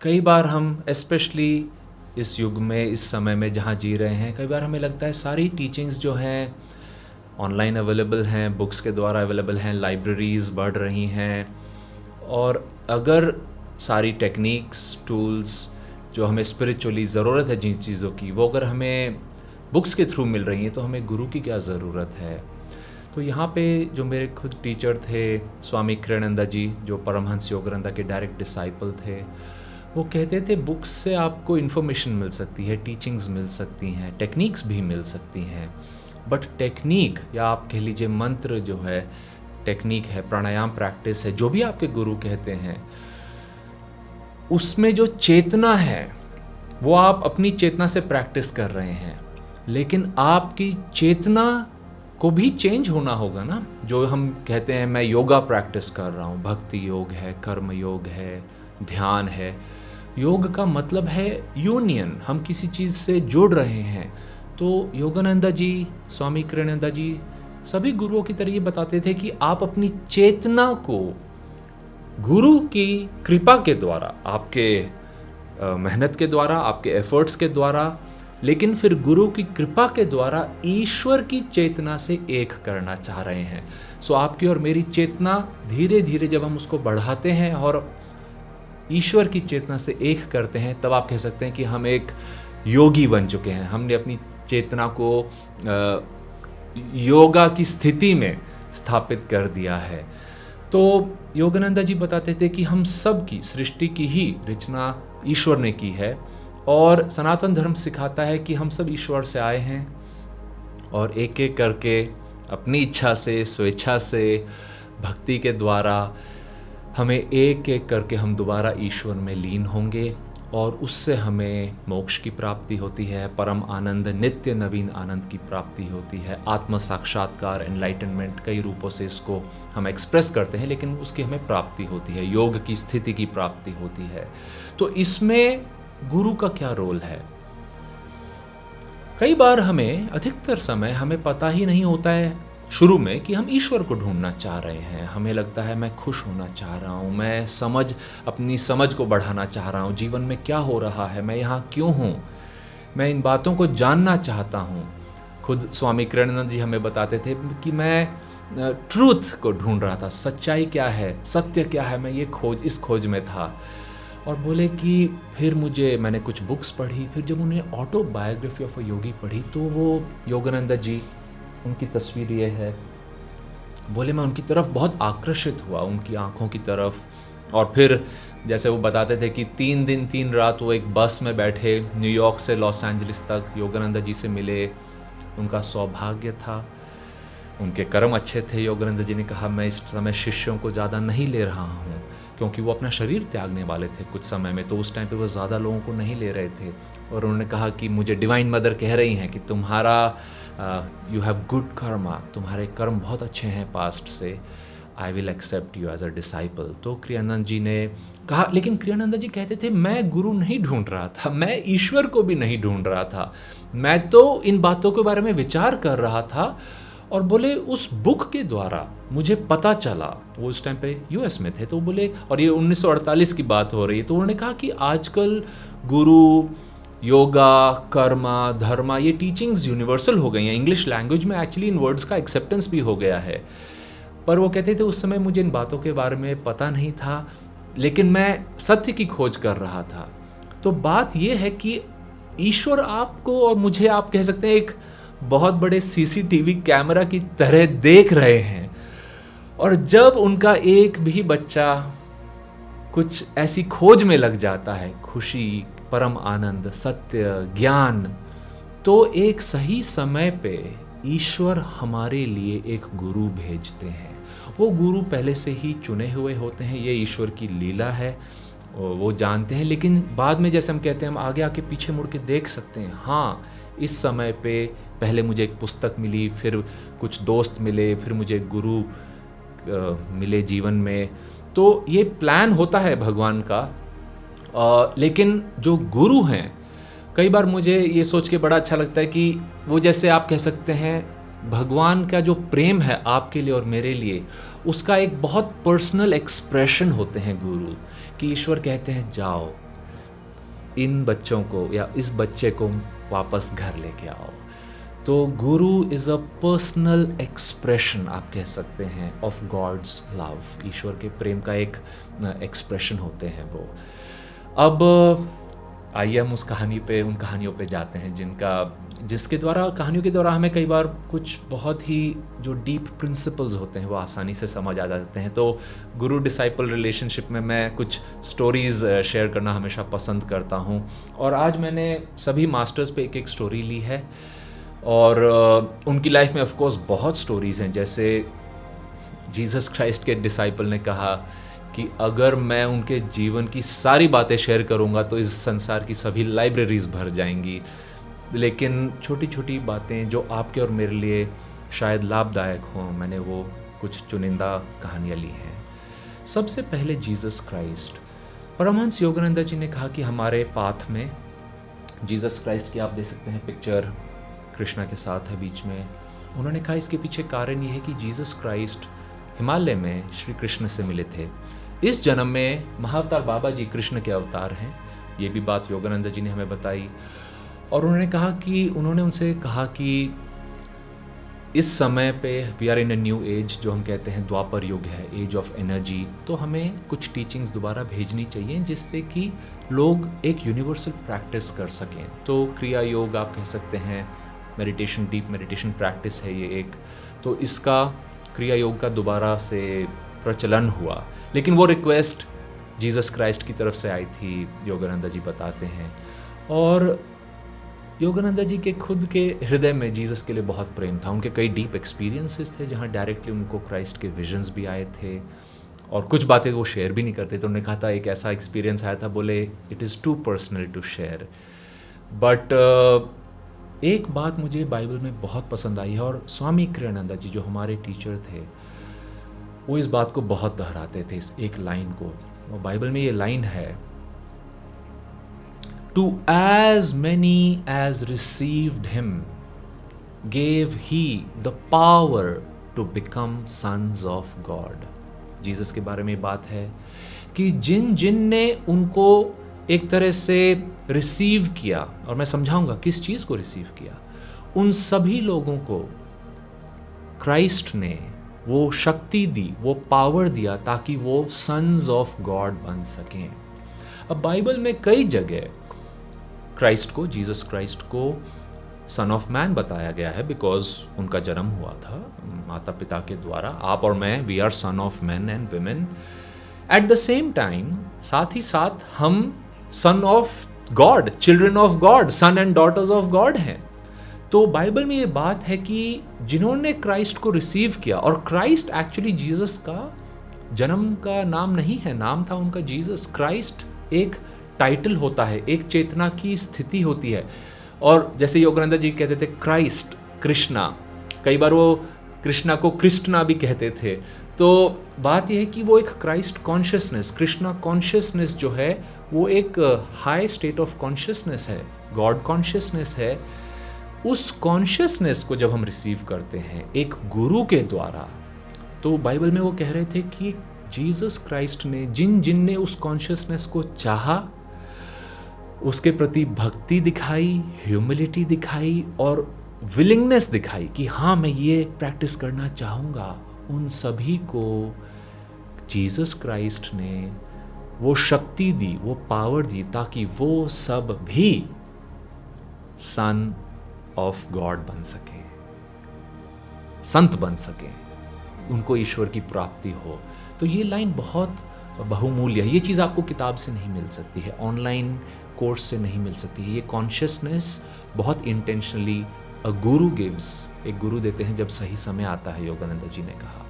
कई बार हम स्पेशली इस युग में, इस समय में जहाँ जी रहे हैं, कई बार हमें लगता है सारी टीचिंग्स जो हैं ऑनलाइन अवेलेबल हैं, बुक्स के द्वारा अवेलेबल हैं, लाइब्रेरीज़ बढ़ रही हैं। और अगर सारी टेक्निक्स, टूल्स जो हमें स्पिरिचुअली ज़रूरत है जिन चीज़ों की, वो अगर हमें बुक्स के थ्रू मिल रही हैं, तो हमें गुरु की क्या ज़रूरत है। तो यहाँ पे जो मेरे खुद टीचर थे स्वामी कृष्णानंदा जी, जो परमहंस योगानंदा के डायरेक्ट डिसाइपल थे, वो कहते थे बुक्स से आपको इन्फॉर्मेशन मिल सकती है, टीचिंग्स मिल सकती हैं, टेक्निक्स भी मिल सकती हैं, बट टेक्निक या आप कह लीजिए मंत्र जो है, टेक्निक है, प्राणायाम प्रैक्टिस है, जो भी आपके गुरु कहते हैं, उसमें जो चेतना है वो आप अपनी चेतना से प्रैक्टिस कर रहे हैं, लेकिन आपकी चेतना को भी चेंज होना होगा ना। जो हम कहते हैं मैं योगा प्रैक्टिस कर रहा हूँ, भक्ति योग है, कर्म योग है, ध्यान है। योग का मतलब है यूनियन, हम किसी चीज़ से जुड़ रहे हैं। तो योगानंदा जी, स्वामी कृष्णानंदा जी, सभी गुरुओं की तरह ये बताते थे कि आप अपनी चेतना को गुरु की कृपा के द्वारा, आपके मेहनत के द्वारा, आपके एफर्ट्स के द्वारा, लेकिन फिर गुरु की कृपा के द्वारा ईश्वर की चेतना से एक करना चाह रहे हैं। सो आपकी और मेरी चेतना धीरे धीरे जब हम उसको बढ़ाते हैं और ईश्वर की चेतना से एक करते हैं, तब आप कह सकते हैं कि हम एक योगी बन चुके हैं। हमने अपनी चेतना को योगा की स्थिति में स्थापित कर दिया है। तो योगानंदा जी बताते थे कि हम सब की, सृष्टि की ही रचना ईश्वर ने की है, और सनातन धर्म सिखाता है कि हम सब ईश्वर से आए हैं और एक एक करके अपनी इच्छा से, स्वेच्छा से, भक्ति के द्वारा हमें एक एक करके हम दोबारा ईश्वर में लीन होंगे, और उससे हमें मोक्ष की प्राप्ति होती है, परम आनंद, नित्य नवीन आनंद की प्राप्ति होती है, आत्म साक्षात्कार, एनलाइटनमेंट, कई रूपों से इसको हम एक्सप्रेस करते हैं, लेकिन उसकी हमें प्राप्ति होती है, योग की स्थिति की प्राप्ति होती है। तो इसमें गुरु का क्या रोल है? कई बार हमें, अधिकतर समय हमें पता ही नहीं होता है शुरू में कि हम ईश्वर को ढूंढना चाह रहे हैं। हमें लगता है मैं खुश होना चाह रहा हूँ, मैं अपनी समझ को बढ़ाना चाह रहा हूँ, जीवन में क्या हो रहा है, मैं यहाँ क्यों हूँ, मैं इन बातों को जानना चाहता हूँ। खुद स्वामी कृष्णानंद जी हमें बताते थे कि मैं ट्रूथ को ढूंढ रहा था, सच्चाई क्या है, सत्य क्या है, मैं इस खोज में था। और बोले कि फिर मैंने कुछ बुक्स पढ़ी, फिर जब उन्हें ऑटोबायोग्राफी ऑफ अ योगी पढ़ी, तो वो योगानंदा जी, उनकी तस्वीर ये है। बोले मैं उनकी तरफ बहुत आकर्षित हुआ, उनकी आंखों की तरफ। और फिर जैसे वो बताते थे कि 3 दिन 3 रात वो एक बस में बैठे, न्यूयॉर्क से लॉस एंजलिस तक योगानंदा जी से मिले। उनका सौभाग्य था, उनके कर्म अच्छे थे। योगानंदा जी ने कहा मैं इस समय शिष्यों को ज़्यादा नहीं ले रहा हूँ, क्योंकि वो अपना शरीर त्यागने वाले थे कुछ समय में, तो उस टाइम पे वो ज़्यादा लोगों को नहीं ले रहे थे। और उन्होंने कहा कि मुझे डिवाइन मदर कह रही हैं कि तुम्हारा यू हैव गुड कर्मा, तुम्हारे कर्म बहुत अच्छे हैं पास्ट से, I will accept you as a disciple. तो कृष्णानंद जी ने कहा, लेकिन कृष्णानंद जी कहते थे मैं गुरु नहीं ढूंढ रहा था, मैं ईश्वर को भी नहीं ढूंढ रहा था, मैं तो इन बातों के बारे में विचार कर रहा था। और बोले उस बुक के द्वारा मुझे पता चला, वो उस टाइम पे यूएस में थे, तो बोले, और ये 1948 की बात हो रही है, तो उन्होंने कहा कि आजकल गुरु, योगा, कर्मा, धर्मा, ये टीचिंग्स यूनिवर्सल हो गई हैं। इंग्लिश लैंग्वेज में एक्चुअली इन वर्ड्स का एक्सेप्टेंस भी हो गया है। पर वो कहते थे उस समय मुझे इन बातों के बारे में पता नहीं था, लेकिन मैं सत्य की खोज कर रहा था। तो बात ये है कि ईश्वर आपको और मुझे, आप कह सकते हैं, एक बहुत बड़े सीसीटीवी कैमरा की तरह देख रहे हैं। और जब उनका एक भी बच्चा कुछ ऐसी खोज में लग जाता है, खुशी, परम आनंद, सत्य, ज्ञान, तो एक सही समय पे ईश्वर हमारे लिए एक गुरु भेजते हैं। वो गुरु पहले से ही चुने हुए होते हैं, ये ईश्वर की लीला है, वो जानते हैं। लेकिन बाद में जैसे हम कहते हैं, हम आगे आके पीछे मुड़ के देख सकते हैं, हाँ इस समय पे पहले मुझे एक पुस्तक मिली, फिर कुछ दोस्त मिले, फिर मुझे गुरु मिले जीवन में। तो ये प्लान होता है भगवान का। लेकिन जो गुरु हैं, कई बार मुझे ये सोच के बड़ा अच्छा लगता है कि वो, जैसे आप कह सकते हैं, भगवान का जो प्रेम है आपके लिए और मेरे लिए, उसका एक बहुत पर्सनल एक्सप्रेशन होते हैं गुरु। कि ईश्वर कहते हैं जाओ, इन बच्चों को या इस बच्चे को वापस घर लेके आओ। तो गुरु इज़ अ पर्सनल एक्सप्रेशन, आप कह सकते हैं, ऑफ गॉड्स लव। ईश्वर के प्रेम का एक एक्सप्रेशन होते हैं वो। अब आइए हम उन कहानियों पे जाते हैं जिसके द्वारा, कहानियों के द्वारा हमें कई बार कुछ बहुत ही जो डीप प्रिंसिपल्स होते हैं वो आसानी से समझ आ जाते हैं। तो गुरु डिसाइपल रिलेशनशिप में मैं कुछ स्टोरीज़ शेयर करना हमेशा पसंद करता हूँ, और आज मैंने सभी मास्टर्स पे एक एक स्टोरी ली है। और उनकी लाइफ में ऑफ कोर्स बहुत स्टोरीज़ हैं। जैसे जीसस क्राइस्ट के डिसाइपल ने कहा कि अगर मैं उनके जीवन की सारी बातें शेयर करूंगा तो इस संसार की सभी लाइब्रेरीज भर जाएंगी, लेकिन छोटी छोटी बातें जो आपके और मेरे लिए शायद लाभदायक हों, मैंने वो कुछ चुनिंदा कहानियाँ ली हैं। सबसे पहले जीसस क्राइस्ट, परमहंस योगानंद जी ने कहा कि हमारे पाथ में जीसस क्राइस्ट की आप देख सकते हैं पिक्चर, कृष्णा के साथ है बीच में। उन्होंने कहा इसके पीछे कारण ये है कि जीसस क्राइस्ट हिमालय में श्री कृष्ण से मिले थे। इस जन्म में महाअवतार बाबा जी कृष्ण के अवतार हैं, ये भी बात योगानंद जी ने हमें बताई। और उन्होंने उनसे कहा कि इस समय पे we are in a new age, जो हम कहते हैं द्वापर युग है, एज ऑफ एनर्जी, तो हमें कुछ टीचिंग्स दोबारा भेजनी चाहिए जिससे कि लोग एक यूनिवर्सल प्रैक्टिस कर सकें। तो क्रिया योग आप कह सकते हैं, मेडिटेशन, डीप मेडिटेशन प्रैक्टिस है ये एक। तो इसका क्रिया योग का दोबारा से प्रचलन हुआ, लेकिन वो रिक्वेस्ट जीसस क्राइस्ट की तरफ से आई थी, योगानंद जी बताते हैं। और योगानंद जी के खुद के हृदय में जीसस के लिए बहुत प्रेम था। उनके कई डीप एक्सपीरियंसेस थे जहाँ डायरेक्टली उनको क्राइस्ट के विजन्स भी आए थे, और कुछ बातें वो शेयर भी नहीं करते। तो उन्होंने कहा था एक ऐसा एक्सपीरियंस आया था, बोले it is too personal to share. But एक बात मुझे बाइबल में बहुत पसंद आई है, और स्वामी क्रियानंदा जी जो हमारे टीचर थे वो इस बात को बहुत दोहराते थे, इस एक लाइन को। और बाइबल में ये लाइन है, to as many as received him gave he the power to become sons of God. Jesus के बारे में बात है कि जिन ने उनको एक तरह से रिसीव किया, और मैं समझाऊंगा किस चीज़ को रिसीव किया, उन सभी लोगों को क्राइस्ट ने वो शक्ति दी, वो पावर दिया ताकि वो सन्स ऑफ गॉड बन सकें। अब बाइबल में कई जगह क्राइस्ट को, जीसस क्राइस्ट को सन ऑफ मैन बताया गया है, बिकॉज उनका जन्म हुआ था माता पिता के द्वारा। आप और मैं, we are son of man and women. At the same time, साथ ही साथ हम son of God, children of God, son and daughters of God हैं। तो बाइबल में ये बात है कि जिन्होंने क्राइस्ट को रिसीव किया, और क्राइस्ट एक्चुअली जीसस का जन्म का नाम नहीं है, नाम था उनका जीसस। क्राइस्ट एक टाइटल होता है, एक चेतना की स्थिति होती है। और जैसे योगानंद जी कहते थे क्राइस्ट, कृष्णा, कई बार वो कृष्णा को कृष्णा भी कहते थे। तो बात यह है कि वो एक क्राइस्ट कॉन्शियसनेस, कृष्णा कॉन्शियसनेस जो है वो एक हाई स्टेट ऑफ कॉन्शियसनेस है, गॉड कॉन्शियसनेस है। उस कॉन्शियसनेस को जब हम रिसीव करते हैं एक गुरु के द्वारा, तो बाइबल में वो कह रहे थे कि जीसस क्राइस्ट ने जिन ने उस कॉन्शियसनेस को चाहा, उसके प्रति भक्ति दिखाई, ह्यूमिलिटी दिखाई और विलिंगनेस दिखाई कि हाँ मैं ये प्रैक्टिस करना चाहूँगा, उन सभी को जीसस क्राइस्ट ने वो शक्ति दी, वो पावर दी ताकि वो सब भी सन ऑफ गॉड बन सके, संत बन सके, उनको ईश्वर की प्राप्ति हो। तो ये लाइन बहुत बहुमूल्य है। ये चीज़ आपको किताब से नहीं मिल सकती है, ऑनलाइन कोर्स से नहीं मिल सकती है। ये कॉन्शियसनेस बहुत इंटेंशनली अ गुरु गिव्स, एक गुरु देते हैं जब सही समय आता है, योगानंद जी ने कहा।